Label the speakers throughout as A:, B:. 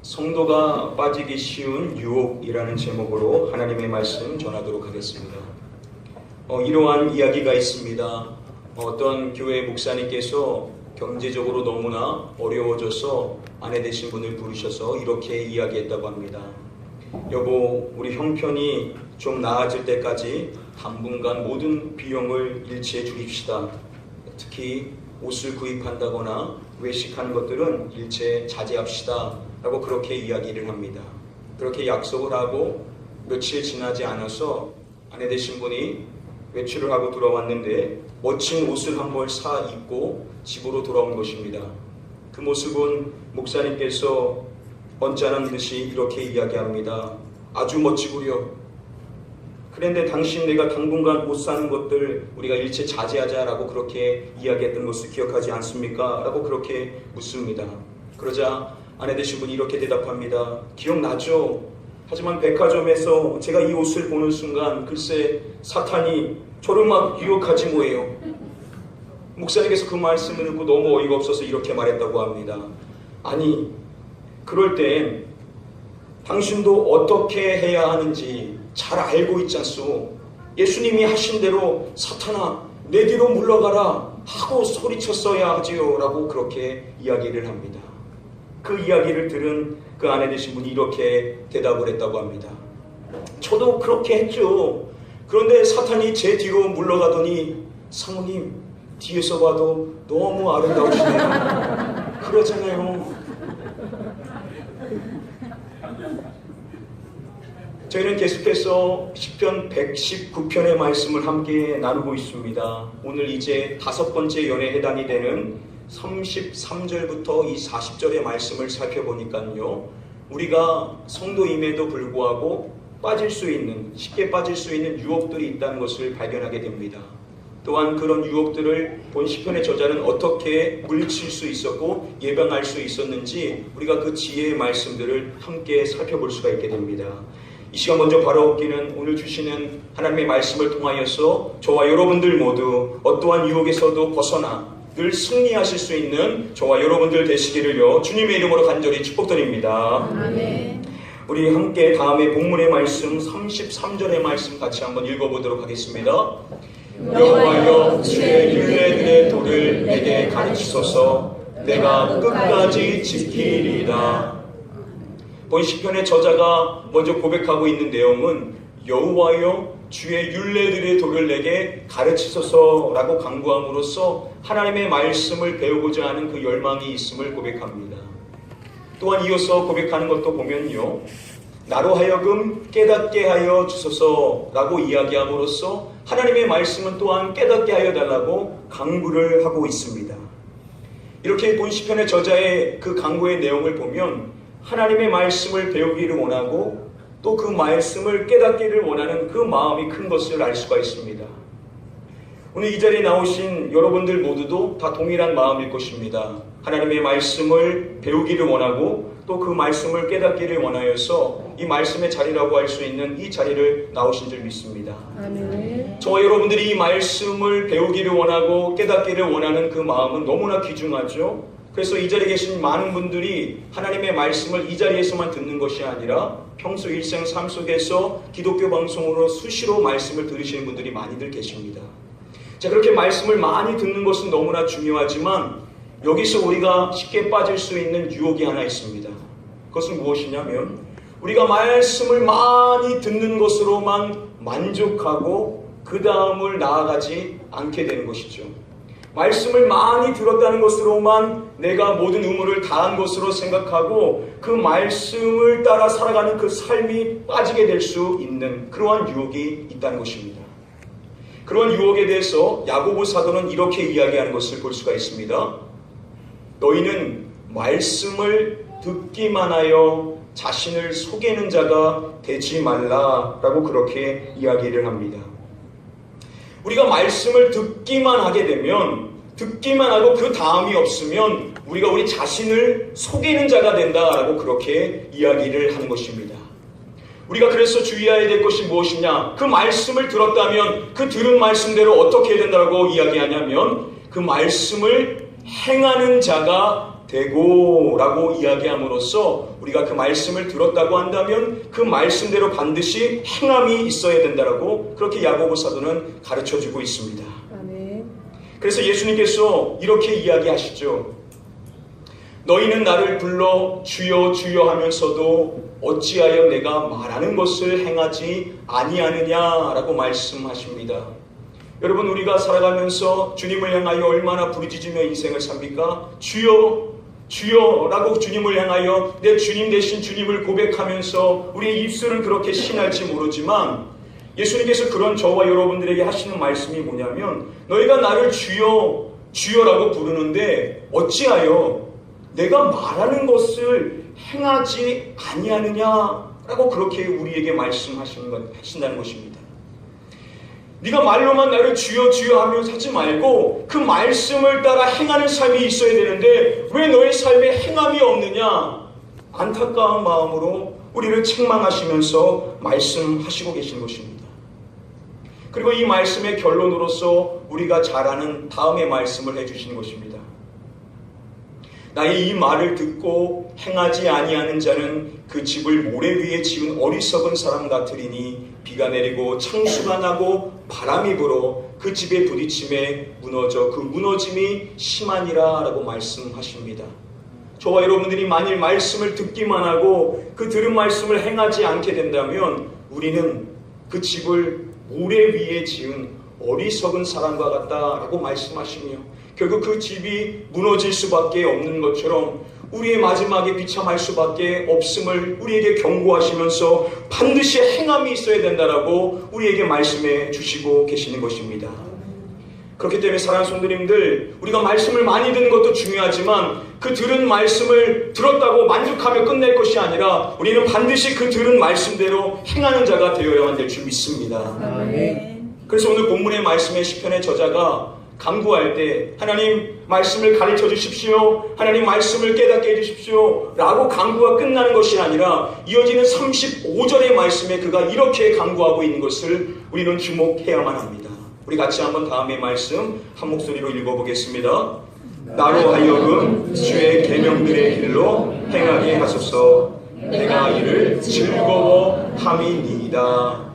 A: 성도가 빠지기 쉬운 유혹이라는 제목으로 하나님의 말씀 전하도록 하겠습니다. 이러한 이야기가 있습니다. 어떤 교회 목사님께서 경제적으로 너무나 어려워져서 아내 되신 분을 부르셔서 이렇게 이야기했다고 합니다. 여보, 우리 형편이 좀 나아질 때까지 당분간 모든 비용을 일체에 줄입시다. 특히 옷을 구입한다거나 외식하는 것들은 일체 자제합시다 라고 그렇게 이야기를 합니다. 그렇게 약속을 하고 며칠 지나지 않아서 아내 되신 분이 외출을 하고 돌아왔는데 멋진 옷을 한 벌 사 입고 집으로 돌아온 것입니다. 그 모습은 목사님께서 언짢은 듯이 이렇게 이야기합니다. 아주 멋지구려. 그런데 당신 내가 당분간 옷 사는 것들 우리가 일체 자제하자라고 그렇게 이야기했던 것을 기억하지 않습니까? 라고 그렇게 묻습니다. 그러자 아내 되신 분이 이렇게 대답합니다. 기억나죠? 하지만 백화점에서 제가 이 옷을 보는 순간 글쎄 사탄이 저를 막 유혹하지 뭐예요. 목사님께서 그 말씀을 듣고 너무 어이가 없어서 이렇게 말했다고 합니다. 아니, 그럴 땐 당신도 어떻게 해야 하는지 잘 알고 있지 않소. 예수님이 하신 대로 사탄아 내 뒤로 물러가라 하고 소리쳤어야 하지요 라고 그렇게 이야기를 합니다. 그 이야기를 들은 그 아내 되신 분이 이렇게 대답을 했다고 합니다. 저도 그렇게 했죠. 그런데 사탄이 제 뒤로 물러가더니 사모님 뒤에서 봐도 너무 아름다우시네요. 그러잖아요. 저희는 계속해서 시편 119편의 말씀을 함께 나누고 있습니다. 오늘 이제 5번째 연에 해당이 되는 33절부터 이 40절의 말씀을 살펴보니까요, 우리가 성도임에도 불구하고 쉽게 빠질 수 있는 유혹들이 있다는 것을 발견하게 됩니다. 또한 그런 유혹들을 본 시편의 저자는 어떻게 물리칠 수 있었고 예방할 수 있었는지 우리가 그 지혜의 말씀들을 함께 살펴볼 수가 있게 됩니다. 이 시간 먼저 바라옵기는 오늘 주시는 하나님의 말씀을 통하여서 저와 여러분들 모두 어떠한 유혹에서도 벗어나 늘 승리하실 수 있는 저와 여러분들 되시기를요 주님의 이름으로 간절히 축복드립니다.
B: 아멘.
A: 우리 함께 다음에 본문의 말씀 33절의 말씀 같이 한번 읽어보도록 하겠습니다. 여호와여 주의 율례들의 도를 내게 가르치소서. 내가 끝까지 지키리이다. 본 시편의 저자가 먼저 고백하고 있는 내용은 여호와여 주의 율례들의 도를 내게 가르치소서라고 간구함으로써 하나님의 말씀을 배우고자 하는 그 열망이 있음을 고백합니다. 또한 이어서 고백하는 것도 보면요, 나로 하여금 깨닫게 하여 주소서라고 이야기함으로써 하나님의 말씀은 또한 깨닫게 하여 달라고 간구를 하고 있습니다. 이렇게 본 시편의 저자의 그 간구의 내용을 보면 하나님의 말씀을 배우기를 원하고 또 그 말씀을 깨닫기를 원하는 그 마음이 큰 것을 알 수가 있습니다. 오늘 이 자리에 나오신 여러분들 모두도 다 동일한 마음일 것입니다. 하나님의 말씀을 배우기를 원하고 또 그 말씀을 깨닫기를 원하여서 이 말씀의 자리라고 할 수 있는 이 자리를 나오신 줄 믿습니다.
B: 아멘.
A: 저와 여러분들이 이 말씀을 배우기를 원하고 깨닫기를 원하는 그 마음은 너무나 귀중하죠. 그래서 이 자리에 계신 많은 분들이 하나님의 말씀을 이 자리에서만 듣는 것이 아니라 평소 일생 삶 속에서 기독교 방송으로 수시로 말씀을 들으시는 분들이 많이들 계십니다. 자, 그렇게 말씀을 많이 듣는 것은 너무나 중요하지만 여기서 우리가 쉽게 빠질 수 있는 유혹이 하나 있습니다. 그것은 무엇이냐면 우리가 말씀을 많이 듣는 것으로만 만족하고 그 다음을 나아가지 않게 되는 것이죠. 말씀을 많이 들었다는 것으로만 내가 모든 의무를 다한 것으로 생각하고 그 말씀을 따라 살아가는 그 삶이 빠지게 될 수 있는 그러한 유혹이 있다는 것입니다. 그런 유혹에 대해서 야고보 사도는 이렇게 이야기하는 것을 볼 수가 있습니다. 너희는 말씀을 듣기만 하여 자신을 속이는 자가 되지 말라라고 그렇게 이야기를 합니다. 우리가 말씀을 듣기만 하게 되면 듣기만 하고 그 다음이 없으면 우리가 우리 자신을 속이는 자가 된다라고 그렇게 이야기를 하는 것입니다. 우리가 그래서 주의해야 될 것이 무엇이냐? 그 말씀을 들었다면 그 들은 말씀대로 어떻게 해야 된다고 이야기하냐면 그 말씀을 행하는 자가 되고라고 이야기함으로써 우리가 그 말씀을 들었다고 한다면 그 말씀대로 반드시 행함이 있어야 된다라고 그렇게 야고보 사도는 가르쳐주고 있습니다.
B: 아멘.
A: 그래서 예수님께서 이렇게 이야기하시죠. 너희는 나를 불러 주여 주여 하면서도 어찌하여 내가 말하는 것을 행하지 아니하느냐라고 말씀하십니다. 여러분, 우리가 살아가면서 주님을 향하여 얼마나 부르짖으며 인생을 삽니까? 주여 주여라고 주님을 향하여 내 주님 대신 주님을 고백하면서 우리의 입술은 그렇게 신할지 모르지만 예수님께서 그런 저와 여러분들에게 하시는 말씀이 뭐냐면 너희가 나를 주여 주여라고 부르는데 어찌하여 내가 말하는 것을 행하지 아니하느냐라고 그렇게 우리에게 하신다는 것입니다. 네가 말로만 나를 주여 주여 하면서 하지 말고 그 말씀을 따라 행하는 삶이 있어야 되는데 왜 너의 삶에 행함이 없느냐? 안타까운 마음으로 우리를 책망하시면서 말씀하시고 계신 것입니다. 그리고 이 말씀의 결론으로서 우리가 잘 아는 다음의 말씀을 해주시는 것입니다. 나의 이 말을 듣고 행하지 아니하는 자는 그 집을 모래 위에 지은 어리석은 사람 같으리니 비가 내리고 창수가 나고 바람이 불어 그 집에 부딪힘에 무너져 그 무너짐이 심하니라 라고 말씀하십니다. 저와 여러분들이 만일 말씀을 듣기만 하고 그 들은 말씀을 행하지 않게 된다면 우리는 그 집을 모래 위에 지은 어리석은 사람과 같다라고 말씀하시며 결국 그 집이 무너질 수밖에 없는 것처럼 우리의 마지막에 비참할 수밖에 없음을 우리에게 경고하시면서 반드시 행함이 있어야 된다라고 우리에게 말씀해 주시고 계시는 것입니다. 그렇기 때문에 사랑하는 성도님들, 우리가 말씀을 많이 듣는 것도 중요하지만 그 들은 말씀을 들었다고 만족하며 끝낼 것이 아니라 우리는 반드시 그 들은 말씀대로 행하는 자가 되어야만 될 줄 믿습니다. 그래서 오늘 본문의 말씀의 시편의 저자가 간구할 때 하나님 말씀을 가르쳐 주십시오, 하나님 말씀을 깨닫게 해주십시오 라고 간구가 끝나는 것이 아니라 이어지는 35절의 말씀에 그가 이렇게 간구하고 있는 것을 우리는 주목해야만 합니다. 우리 같이 한번 다음의 말씀 한 목소리로 읽어보겠습니다. 나로 하여금 주의 계명들의 길로 행하게 하소서. 내가 이를 즐거워함이니이다.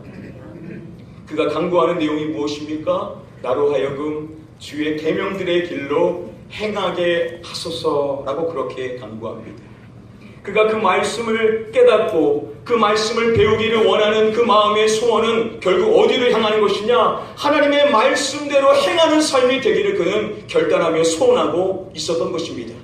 A: 그가 간구하는 내용이 무엇입니까? 나로 하여금 주의 계명들의 길로 행하게 하소서라고 그렇게 간구합니다. 그가 그 말씀을 깨닫고 그 말씀을 배우기를 원하는 그 마음의 소원은 결국 어디를 향하는 것이냐? 하나님의 말씀대로 행하는 삶이 되기를 그는 결단하며 소원하고 있었던 것입니다.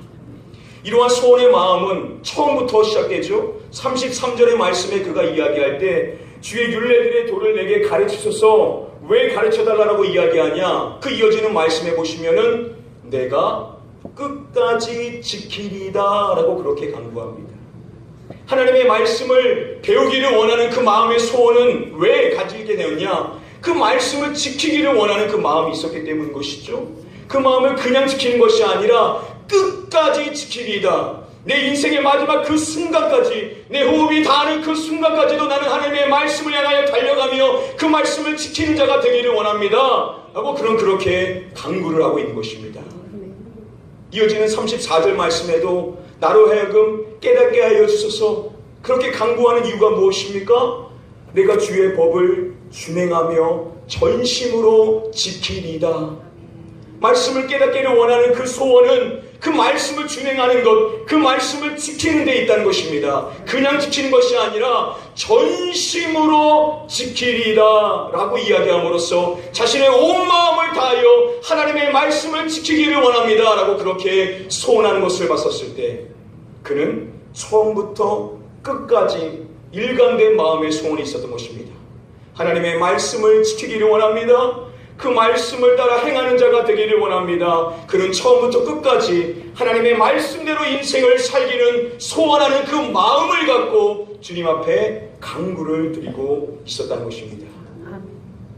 A: 이러한 소원의 마음은 처음부터 시작되죠. 33절의 말씀에 그가 이야기할 때 주의 율례들의 도를 내게 가르치소서. 왜 가르쳐달라고 이야기하냐? 그 이어지는 말씀에 보시면은 내가 끝까지 지키리다 라고 그렇게 간구합니다. 하나님의 말씀을 배우기를 원하는 그 마음의 소원은 왜 가지게 되었냐? 그 말씀을 지키기를 원하는 그 마음이 있었기 때문인 것이죠. 그 마음을 그냥 지키는 것이 아니라 끝까지 지키리다. 내 인생의 마지막 그 순간까지, 내 호흡이 닿는 그 순간까지도 나는 하나님의 말씀을 향하여 달려가며 그 말씀을 지키는 자가 되기를 원합니다 라고 그렇게 간구를 하고 있는 것입니다. 이어지는 34절 말씀에도 나로 하여금 깨닫게 하여 주소서. 그렇게 간구하는 이유가 무엇입니까? 내가 주의 법을 준행하며 전심으로 지키리다. 말씀을 깨닫기를 원하는 그 소원은 그 말씀을 준행하는 것, 그 말씀을 지키는 데 있다는 것입니다. 그냥 지키는 것이 아니라 전심으로 지키리다 라고 이야기함으로써 자신의 온 마음을 다하여 하나님의 말씀을 지키기를 원합니다 라고 그렇게 소원하는 것을 봤었을 때 그는 처음부터 끝까지 일관된 마음의 소원이 있었던 것입니다. 하나님의 말씀을 지키기를 원합니다. 그 말씀을 따라 행하는 자가 되기를 원합니다. 그는 처음부터 끝까지 하나님의 말씀대로 인생을 살기는 소원하는 그 마음을 갖고 주님 앞에 간구를 드리고 있었다는 것입니다.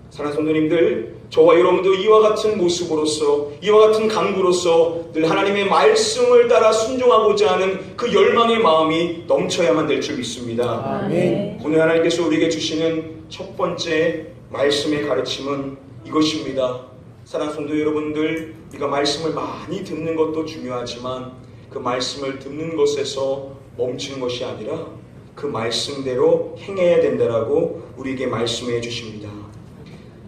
A: 사랑하는 성도님들, 저와 여러분도 이와 같은 모습으로서, 이와 같은 간구로서 늘 하나님의 말씀을 따라 순종하고자 하는 그 열망의 마음이 넘쳐야만 될 줄 믿습니다.
B: 아멘.
A: 오늘 하나님께서 우리에게 주시는 첫 번째 말씀의 가르침은 이것입니다. 사랑하는 성도 여러분들, 우리가 말씀을 많이 듣는 것도 중요하지만 그 말씀을 듣는 것에서 멈추는 것이 아니라 그 말씀대로 행해야 된다라고 우리에게 말씀해 주십니다.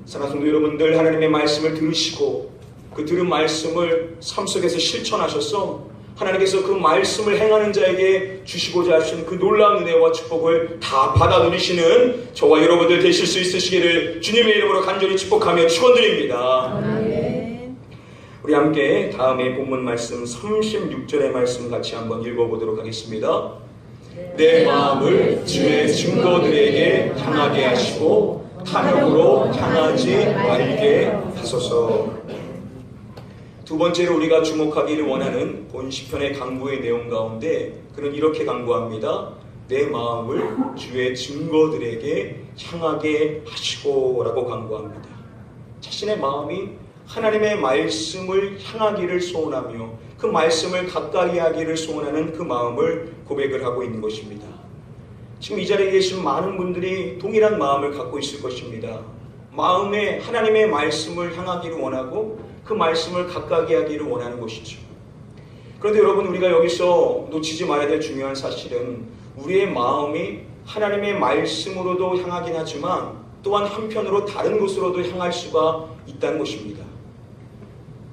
A: 사랑하는 성도 여러분들, 하나님의 말씀을 들으시고 그 들은 말씀을 삶 속에서 실천하셔서 하나님께서 그 말씀을 행하는 자에게 주시고자 하신 그 놀라운 은혜와 축복을 다 받아 누리시는 저와 여러분들 되실 수 있으시기를 주님의 이름으로 간절히 축복하며 축원드립니다. 아멘. 우리 함께 다음에 본문 말씀 36절의 말씀 같이 한번 읽어보도록 하겠습니다. 내 마음을 주의 증거들에게 향하게 하시고 탐욕으로 향하지 말게 하소서. 두 번째로 우리가 주목하기를 원하는 본 시편의 강구의 내용 가운데 그는 이렇게 강구합니다. 내 마음을 주의 증거들에게 향하게 하시고 라고 강구합니다. 자신의 마음이 하나님의 말씀을 향하기를 소원하며 그 말씀을 가까이 하기를 소원하는 그 마음을 고백을 하고 있는 것입니다. 지금 이 자리에 계신 많은 분들이 동일한 마음을 갖고 있을 것입니다. 마음에 하나님의 말씀을 향하기를 원하고 그 말씀을 가까이 하기를 원하는 것이죠. 그런데 여러분, 우리가 여기서 놓치지 말아야 될 중요한 사실은 우리의 마음이 하나님의 말씀으로도 향하긴 하지만 또한 한편으로 다른 곳으로도 향할 수가 있다는 것입니다.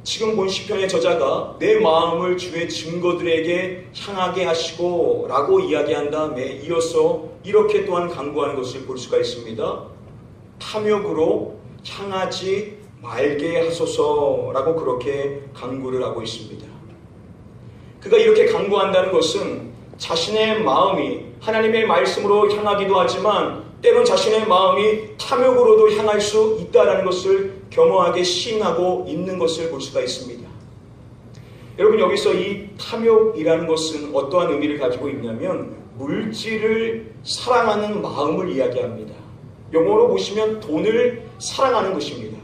A: 지금 본 시편의 저자가 내 마음을 주의 증거들에게 향하게 하시고 라고 이야기한 다음에 이어서 이렇게 또한 강구하는 것을 볼 수가 있습니다. 탐욕으로 향하지 말게 하소서라고 그렇게 강구를 하고 있습니다. 그가 이렇게 강구한다는 것은 자신의 마음이 하나님의 말씀으로 향하기도 하지만 때론 자신의 마음이 탐욕으로도 향할 수 있다는 것을 겸허하게 시인하고 있는 것을 볼 수가 있습니다. 여러분, 여기서 이 탐욕이라는 것은 어떠한 의미를 가지고 있냐면 물질을 사랑하는 마음을 이야기합니다. 영어로 보시면 돈을 사랑하는 것입니다.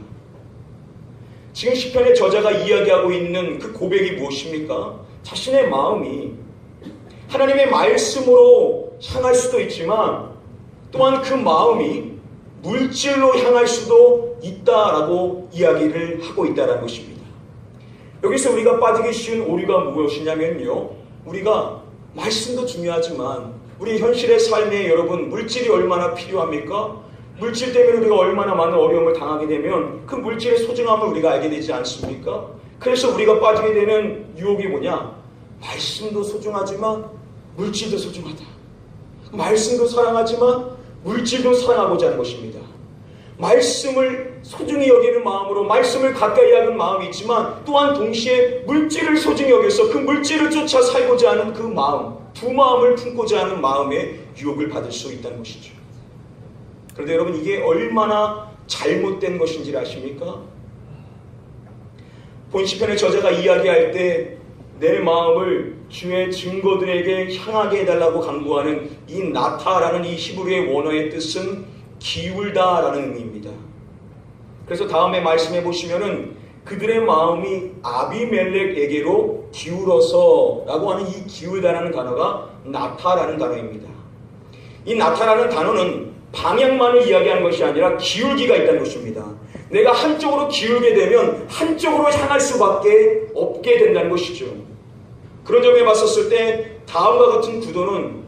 A: 지금 시편의 저자가 이야기하고 있는 그 고백이 무엇입니까? 자신의 마음이 하나님의 말씀으로 향할 수도 있지만 또한 그 마음이 물질로 향할 수도 있다라고 이야기를 하고 있다는 것입니다. 여기서 우리가 빠지기 쉬운 오류가 무엇이냐면요, 우리가 말씀도 중요하지만 우리 현실의 삶에 여러분 물질이 얼마나 필요합니까? 물질 때문에 우리가 얼마나 많은 어려움을 당하게 되면 그 물질의 소중함을 우리가 알게 되지 않습니까? 그래서 우리가 빠지게 되는 유혹이 뭐냐? 말씀도 소중하지만 물질도 소중하다. 말씀도 사랑하지만 물질도 사랑하고자 하는 것입니다. 말씀을 소중히 여기는 마음으로 말씀을 가까이 하는 마음이 있지만 또한 동시에 물질을 소중히 여겨서 그 물질을 쫓아 살고자 하는 그 마음, 두 마음을 품고자 하는 마음에 유혹을 받을 수 있다는 것이죠. 그런데 여러분, 이게 얼마나 잘못된 것인지 아십니까? 본 시편의 저자가 이야기할 때 내 마음을 주의 증거들에게 향하게 해달라고 강구하는 이 나타라는 이 히브리의 원어의 뜻은 기울다라는 의미입니다. 그래서 다음에 말씀해 보시면은 그들의 마음이 아비멜렉에게로 기울어서 라고 하는 이 기울다라는 단어가 나타라는 단어입니다. 이 나타라는 단어는 방향만을 이야기하는 것이 아니라 기울기가 있다는 것입니다. 내가 한쪽으로 기울게 되면 한쪽으로 향할 수밖에 없게 된다는 것이죠. 그런 점에 봤었을 때 다음과 같은 구도는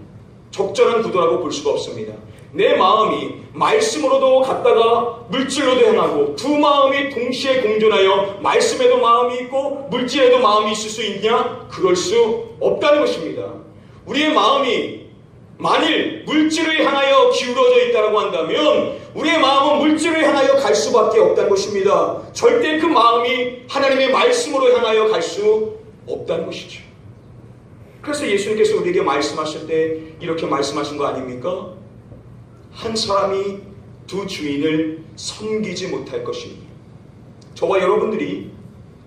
A: 적절한 구도라고 볼 수가 없습니다. 내 마음이 말씀으로도 갔다가 물질로도 향하고 두 마음이 동시에 공존하여 말씀에도 마음이 있고 물질에도 마음이 있을 수 있냐? 그럴 수 없다는 것입니다. 우리의 마음이 만일 물질을 향하여 기울어져 있다고 한다면 우리의 마음은 물질을 향하여 갈 수밖에 없다는 것입니다. 절대 그 마음이 하나님의 말씀으로 향하여 갈 수 없다는 것이죠. 그래서 예수님께서 우리에게 말씀하실 때 이렇게 말씀하신 거 아닙니까? 한 사람이 두 주인을 섬기지 못할 것이니 저와 여러분들이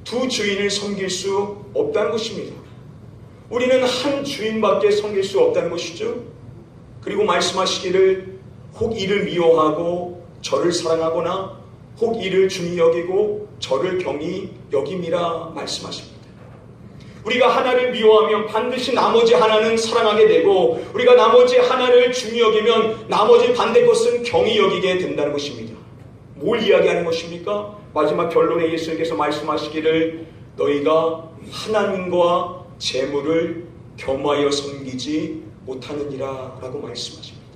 A: 두 주인을 섬길 수 없다는 것입니다. 우리는 한 주인밖에 섬길 수 없다는 것이죠. 그리고 말씀하시기를 혹 이를 미워하고 저를 사랑하거나 혹 이를 중히 여기고 저를 경히 여김이라 말씀하십니다. 우리가 하나를 미워하면 반드시 나머지 하나는 사랑하게 되고 우리가 나머지 하나를 중히 여기면 나머지 반대 것은 경히 여기게 된다는 것입니다. 뭘 이야기하는 것입니까? 마지막 결론에 예수님께서 말씀하시기를 너희가 하나님과 재물을 겸하여 섬기지 못하느니라 라고 말씀하십니다.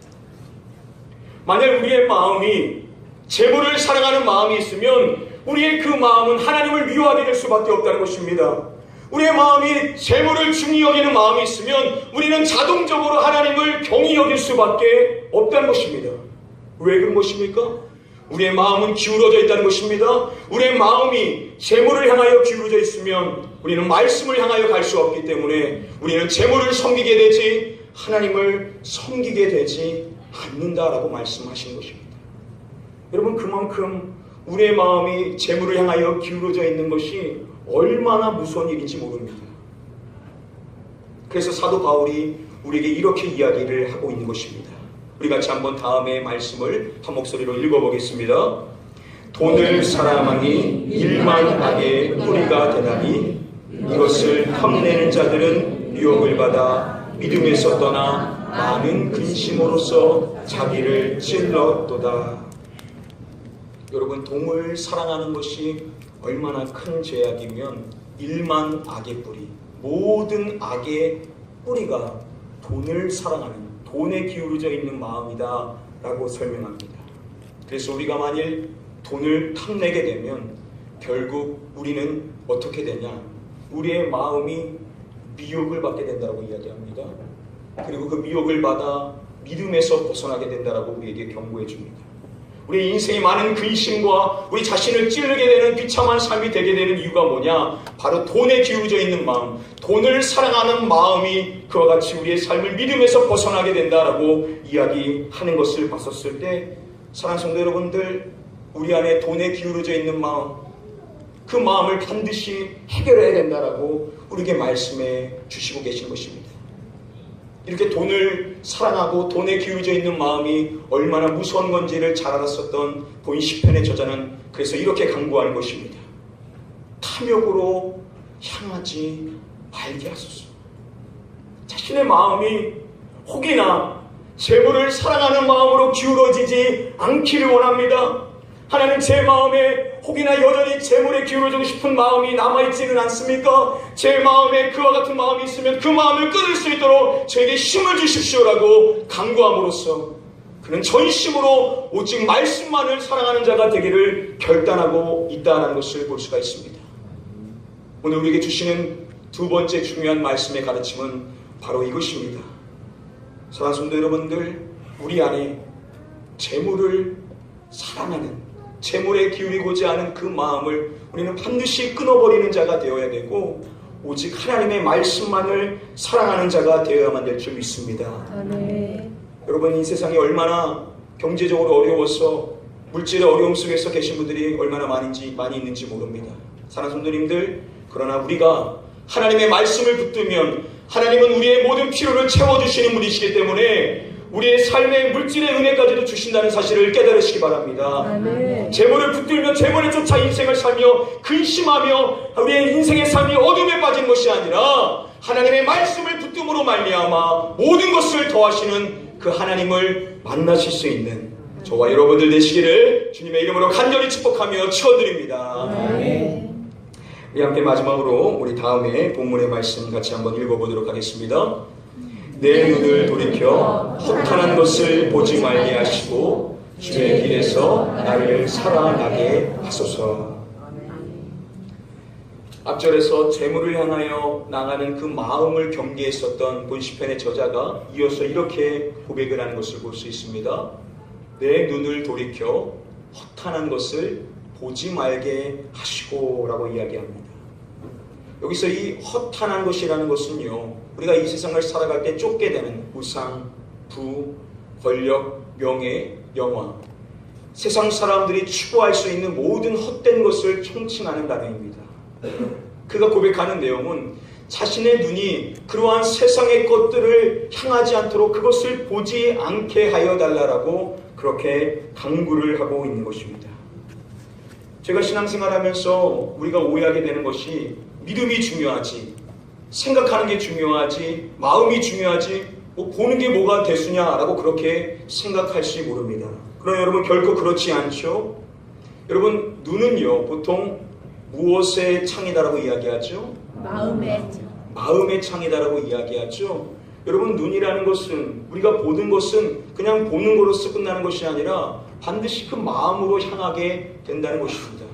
A: 만약 우리의 마음이 재물을 사랑하는 마음이 있으면 우리의 그 마음은 하나님을 미워하게 될 수밖에 없다는 것입니다. 우리의 마음이 재물을 중히 여기는 마음이 있으면 우리는 자동적으로 하나님을 경히 여길 수밖에 없다는 것입니다. 왜 그런 것입니까? 우리의 마음은 기울어져 있다는 것입니다. 우리의 마음이 재물을 향하여 기울어져 있으면 우리는 말씀을 향하여 갈 수 없기 때문에 우리는 재물을 섬기게 되지 하나님을 섬기게 되지 않는다라고 말씀하신 것입니다. 여러분, 그만큼 우리의 마음이 재물을 향하여 기울어져 있는 것이 얼마나 무서운 일인지 모릅니다. 그래서 사도 바울이 우리에게 이렇게 이야기를 하고 있는 것입니다. 우리 같이 한번 다음의 말씀을 한 목소리로 읽어보겠습니다. 돈을 사랑하니 일만 악의 뿌리가 되나니 이것을 탐내는 자들은 유혹을 받아 믿음에서 떠나 많은 근심으로써 자기를 찔렀도다. 여러분, 돈을 사랑하는 것이 얼마나 큰 죄악이면 일만 악의 뿌리, 모든 악의 뿌리가 돈을 사랑하는, 돈에 기울어져 있는 마음이다 라고 설명합니다. 그래서 우리가 만일 돈을 탐내게 되면 결국 우리는 어떻게 되냐? 우리의 마음이 미혹을 받게 된다고 이야기합니다. 그리고 그 미혹을 받아 믿음에서 벗어나게 된다라고 우리에게 경고해 줍니다. 우리 인생의 많은 근심과 우리 자신을 찌르게 되는 비참한 삶이 되게 되는 이유가 뭐냐? 바로 돈에 기울어져 있는 마음, 돈을 사랑하는 마음이 그와 같이 우리의 삶을 믿음에서 벗어나게 된다라고 이야기하는 것을 봤었을 때, 사랑하는 성도 여러분들, 우리 안에 돈에 기울어져 있는 마음, 그 마음을 반드시 해결해야 된다라고 우리에게 말씀해 주시고 계신 것입니다. 이렇게 돈을 사랑하고 돈에 기울어져 있는 마음이 얼마나 무서운 건지를 잘 알았었던 본인 시편의 저자는 그래서 이렇게 강구하는 것입니다. 탐욕으로 향하지 말게 하소서. 자신의 마음이 혹이나 재물을 사랑하는 마음으로 기울어지지 않기를 원합니다. 하나님, 제 마음에 혹이나 여전히 재물에 기울어지고 싶은 마음이 남아있지는 않습니까? 제 마음에 그와 같은 마음이 있으면 그 마음을 끊을 수 있도록 저에게 힘을 주십시오라고 간구함으로써 그는 전심으로 오직 말씀만을 사랑하는 자가 되기를 결단하고 있다는 것을 볼 수가 있습니다. 오늘 우리에게 주시는 두 번째 중요한 말씀의 가르침은 바로 이것입니다. 사랑하는 성도 여러분들, 우리 안에 재물을 사랑하는, 재물에 기울이고자 하는 그 마음을 우리는 반드시 끊어버리는 자가 되어야 되고 오직 하나님의 말씀만을 사랑하는 자가 되어야만 될 줄 믿습니다. 아멘. 여러분, 이 세상이 얼마나 경제적으로 어려워서 물질의 어려움 속에서 계신 분들이 얼마나 많이 있는지 모릅니다. 사랑하는 성도님들, 그러나 우리가 하나님의 말씀을 붙들면 하나님은 우리의 모든 필요를 채워주시는 분이시기 때문에 우리의 삶의 물질의 은혜까지도 주신다는 사실을 깨달으시기 바랍니다. 아멘. 재물을 붙들며 재물에 쫓아 인생을 살며 근심하며 우리의 인생의 삶이 어둠에 빠진 것이 아니라 하나님의 말씀을 붙듦으로 말미암아 모든 것을 더하시는 그 하나님을 만나실 수 있는 저와 여러분들 되시기를 주님의 이름으로 간절히 축복하며 축원드립니다. 아멘. 우리 함께 마지막으로 우리 다음에 본문의 말씀 같이 한번 읽어보도록 하겠습니다. 내 눈을 돌이켜 허탄한 것을 보지 말게 하시고 주의 길에서 나를 살아나게 하소서. 앞절에서 재물을 향하여 나가는 그 마음을 경계했었던 본 시편의 저자가 이어서 이렇게 고백을 하는 것을 볼 수 있습니다. 내 눈을 돌이켜 허탄한 것을 보지 말게 하시고 라고 이야기합니다. 여기서 이 허탄한 것이라는 것은요, 우리가 이 세상을 살아갈 때 쫓게 되는 우상, 부, 권력, 명예, 영화, 세상 사람들이 추구할 수 있는 모든 헛된 것을 총칭하는 단어입니다. 그가 고백하는 내용은 자신의 눈이 그러한 세상의 것들을 향하지 않도록 그것을 보지 않게 하여 달라라고 그렇게 강구를 하고 있는 것입니다. 제가 신앙생활하면서 우리가 오해하게 되는 것이 믿음이 중요하지, 생각하는 게 중요하지, 마음이 중요하지, 보는 게 뭐가 대수냐라고 그렇게 생각할지 모릅니다. 그러나 여러분, 결코 그렇지 않죠? 여러분, 눈은요 보통 무엇의 창이다라고 이야기하죠? 마음의 창이다라고 이야기하죠. 여러분, 눈이라는 것은, 우리가 보는 것은 그냥 보는 것으로서 끝나는 것이 아니라 반드시 그 마음으로 향하게 된다는 것입니다.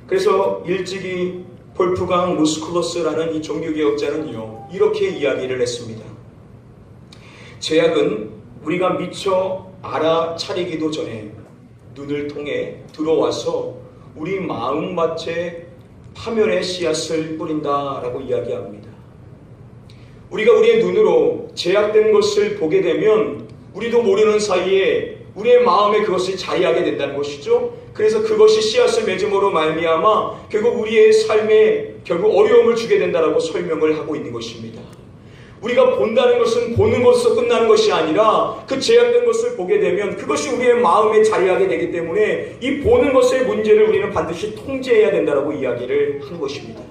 A: 그래서 일찍이 볼프강 무스쿨러스라는 이 종교개혁자는요, 이렇게 이야기를 했습니다. 죄악은 우리가 미처 알아차리기도 전에 눈을 통해 들어와서 우리 마음밭에 파멸의 씨앗을 뿌린다라고 이야기합니다. 우리가 우리의 눈으로 죄악된 것을 보게 되면 우리도 모르는 사이에 우리의 마음에 그것이 자리하게 된다는 것이죠. 그래서 그것이 씨앗을 맺음으로 말미암아 결국 우리의 삶에 결국 어려움을 주게 된다라고 설명을 하고 있는 것입니다. 우리가 본다는 것은 보는 것으로 끝나는 것이 아니라 그 죄악된 것을 보게 되면 그것이 우리의 마음에 자리하게 되기 때문에 이 보는 것의 문제를 우리는 반드시 통제해야 된다라고 이야기를 하는 것입니다.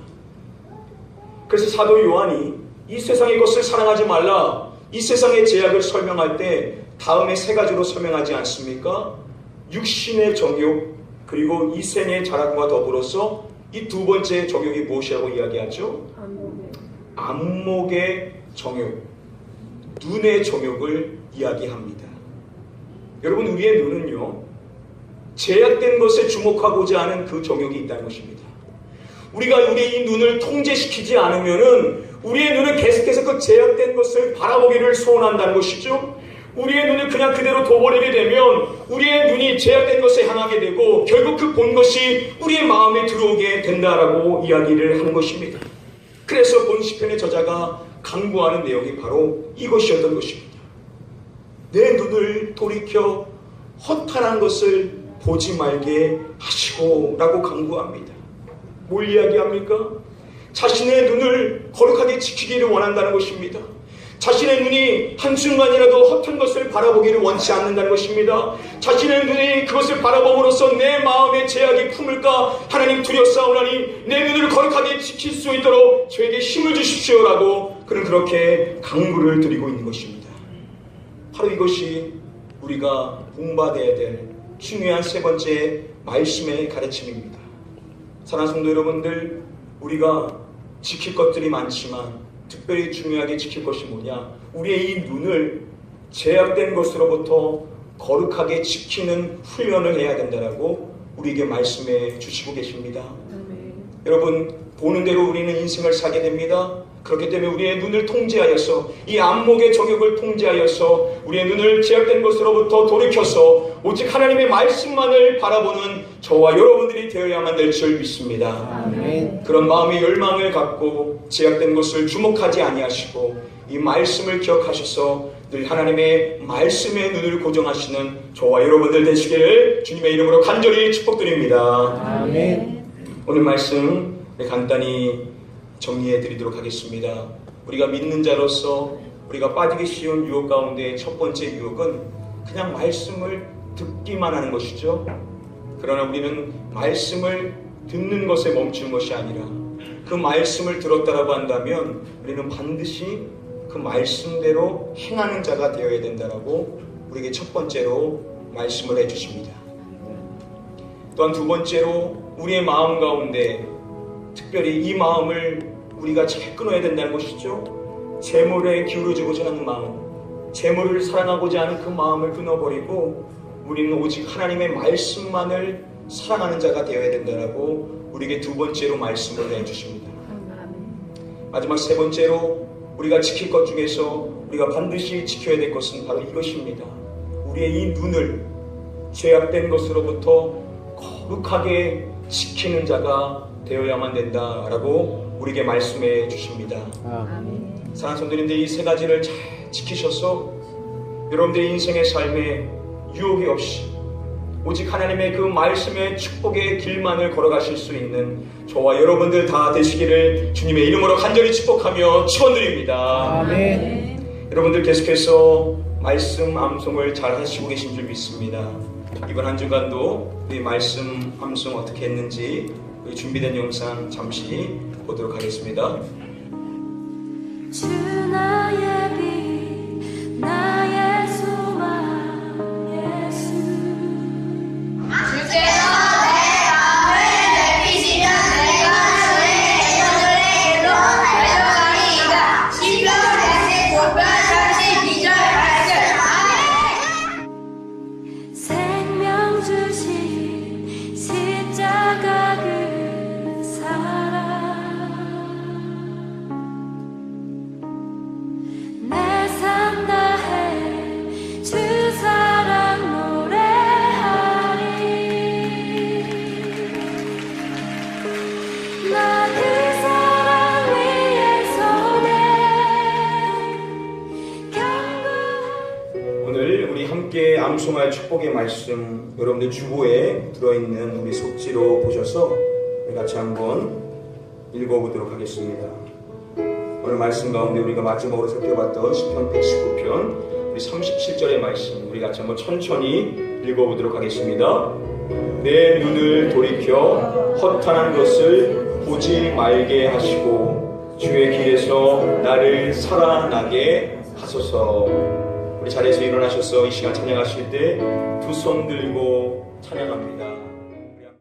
A: 그래서 사도 요한이 이 세상의 것을 사랑하지 말라, 이 세상의 죄악을 설명할 때 다음에 세 가지로 설명하지 않습니까? 육신의 정욕, 그리고 이생의 자랑과 더불어서 이 두 번째 정욕이 무엇이라고 이야기하죠? 안목의 정욕, 눈의 정욕을 이야기합니다. 여러분, 우리의 눈은요, 제약된 것에 주목하고자 하는 그 정욕이 있다는 것입니다. 우리가 우리의 이 눈을 통제시키지 않으면은 우리의 눈은 계속해서 그 제약된 것을 바라보기를 소원한다는 것이죠. 우리의 눈을 그냥 그대로 둬버리게 되면 우리의 눈이 제약된 것에 향하게 되고 결국 그 본 것이 우리의 마음에 들어오게 된다라고 이야기를 하는 것입니다. 그래서 본 시편의 저자가 강구하는 내용이 바로 이것이었던 것입니다. 내 눈을 돌이켜 허탈한 것을 보지 말게 하시고 라고 강구합니다. 뭘 이야기합니까? 자신의 눈을 거룩하게 지키기를 원한다는 것입니다. 자신의 눈이 한순간이라도 헛한 것을 바라보기를 원치 않는다는 것입니다. 자신의 눈이 그것을 바라봄으로써 내 마음에 제약이 품을까 하나님 두렵사오나니 내 눈을 거룩하게 지킬 수 있도록 저에게 힘을 주십시오라고 그는 그렇게 강구를 드리고 있는 것입니다. 바로 이것이 우리가 본받아야 될 중요한 세 번째 말씀의 가르침입니다. 사랑하는 성도 여러분들, 우리가 지킬 것들이 많지만 특별히 중요하게 지킬 것이 뭐냐? 우리의 이 눈을 제약된 것으로부터 거룩하게 지키는 훈련을 해야 된다라고 우리에게 말씀해 주시고 계십니다. 여러분, 보는 대로 우리는 인생을 살게 됩니다. 그렇기 때문에 우리의 눈을 통제하여서 이 안목의 정욕을 통제하여서 우리의 눈을 제약된 것으로부터 돌이켜서 오직 하나님의 말씀만을 바라보는 저와 여러분들이 되어야만 될 줄 믿습니다. 아멘. 그런 마음의 열망을 갖고 제약된 것을 주목하지 아니하시고 이 말씀을 기억하셔서 늘 하나님의 말씀에 눈을 고정하시는 저와 여러분들 되시기를 주님의 이름으로 간절히 축복드립니다. 아멘. 오늘 말씀 간단히 정리해 드리도록 하겠습니다. 우리가 믿는 자로서 우리가 빠지기 쉬운 유혹 가운데 첫 번째 유혹은 그냥 말씀을 듣기만 하는 것이죠. 그러나 우리는 말씀을 듣는 것에 멈춘 것이 아니라 그 말씀을 들었다라고 한다면 우리는 반드시 그 말씀대로 행하는 자가 되어야 된다라고 우리에게 첫 번째로 말씀을 해주십니다. 또한 두 번째로 우리의 마음 가운데 특별히 이 마음을 우리가 잘 끊어야 된다는 것이죠. 재물에 기울어지고자 하는 마음, 재물을 사랑하고자 하는 그 마음을 끊어버리고 우리는 오직 하나님의 말씀만을 사랑하는 자가 되어야 된다라고 우리에게 두 번째로 말씀을 해주십니다. 마지막 세 번째로 우리가 지킬 것 중에서 우리가 반드시 지켜야 될 것은 바로 이것입니다. 우리의 이 눈을 죄악된 것으로부터 거룩하게 지키는 자가 되어야만 된다라고 우리에게 말씀해 주십니다. 사랑하는 성도님들, 이 세 가지를 잘 지키셔서 여러분들의 인생의 삶에 유혹이 없이 오직 하나님의 그 말씀의 축복의 길만을 걸어가실 수 있는 저와 여러분들 다 되시기를 주님의 이름으로 간절히 축복하며 축원드립니다. 아멘. 여러분들 계속해서 말씀 암송을 잘 하시고 계신 줄 믿습니다. 이번 한 주간도 우리 말씀 암송 어떻게 했는지 준비된 영상 잠시 보도록 하겠습니다.
B: 주 나의 빛 나의 소망 예수 주께서 내 마음을 내피시면 내가 주의 노래로 달려가
A: 함께 암송할 축복의 말씀, 여러분들 주보에 들어있는 우리 속지로 보셔서 우리 같이 한번 읽어보도록 하겠습니다. 오늘 말씀 가운데 우리가 마지막으로 살펴봤던 시편 119편 우리 37절의 말씀 우리 같이 한번 천천히 읽어보도록 하겠습니다. 내 눈을 돌이켜 허탄한 것을 보지 말게 하시고 주의 길에서 나를 살아나게 하소서. 우리 자리에서 일어나셔서 이 시간 찬양하실 때 두 손 들고 찬양합니다.